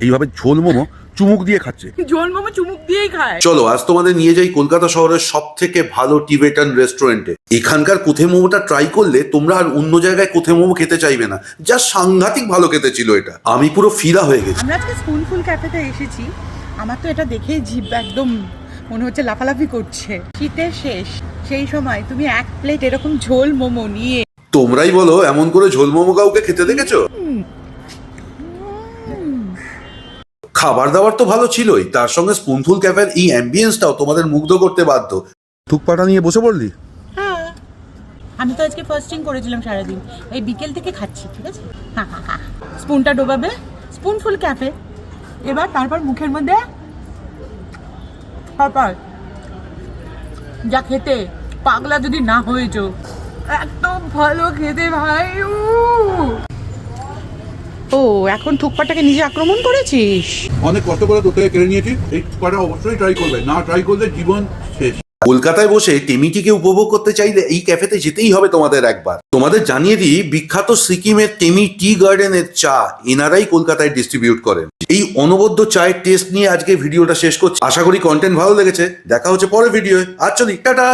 এইভাবে ঝোল মোমো চুমুক দিয়ে খাচ্ছে। ঝোল মোমো চুমুক দিয়েই খায়। চলো আজ তোমাদের নিয়ে যাই কলকাতা শহরের সব থেকে ভালো টিবেটান রেস্টুরেন্টে। এখানকার কোথে মোমোটা ট্রাই করলে তোমরা আর অন্য জায়গায় কোথে মোমো খেতে চাইবে না। যা সাংঘাতিক ভালো খেতে ছিল এটা, আমি পুরো ফিদা হয়ে গেছি। আমরা আজকে স্পুনফুল ক্যাফেতে এসেছি। আমার তো এটা দেখেই জিভ একদম মনে হচ্ছে লাফালাফি করছে। শীতের শেষ, সেই সময় তুমি এক প্লেট এরকম ঝোল মোমো নিয়ে। তোমরাই বলো, এমন করে ঝোল মোমো কাউকে খেতে দেখেছো? খাবার দাবার তো ভালো ছিলই, তার সঙ্গে স্পুনফুল ক্যাফের এই অ্যাম্বিয়েন্সটাও তোমাদের মুগ্ধ করতে বাধ্য। থুকপাটা নিয়ে বসে পড়লি? হ্যাঁ, আমি তো আজকে ফাস্টিং করেছিলাম সারাদিন, এই বিকেল থেকে খাচ্ছি। ঠিক আছে, স্পুনটা ডোবাবে স্পুনফুল ক্যাফে, এবার তারপর মুখের মধ্যে তারপর যা খেতে পাগলা যদি না হয়েছো, এত ভালো খেতে ভাই। ও এখন থুকপাটাকে নিজে আক্রমণ করেছিস? অনেক কষ্ট করে তোর থেকে কেড়ে নিয়েছি, এই থুকপাটা অবশ্যই ট্রাই করবে, না ট্রাই করলে জীবন শেষ। কলকাতায় বসে টেমিটিকে উপভোগ করতে চাইলে এই ক্যাফেতে যেতেই হবে তোমাদের একবার। তোমাদের জানিয়ে দিই, বিখ্যাত সিকিমের টেমি টি গার্ডেনের চা এনারাই কলকাতায় ডিস্ট্রিবিউট করেন। এই অনবদ্য চায়ের টেস্ট নিয়ে আজকে ভিডিওটা শেষ করছি। আশা করি কন্টেন্ট ভালো লেগেছে। দেখা হচ্ছে পরের ভিডিওয়। আজ চলি, টাটা।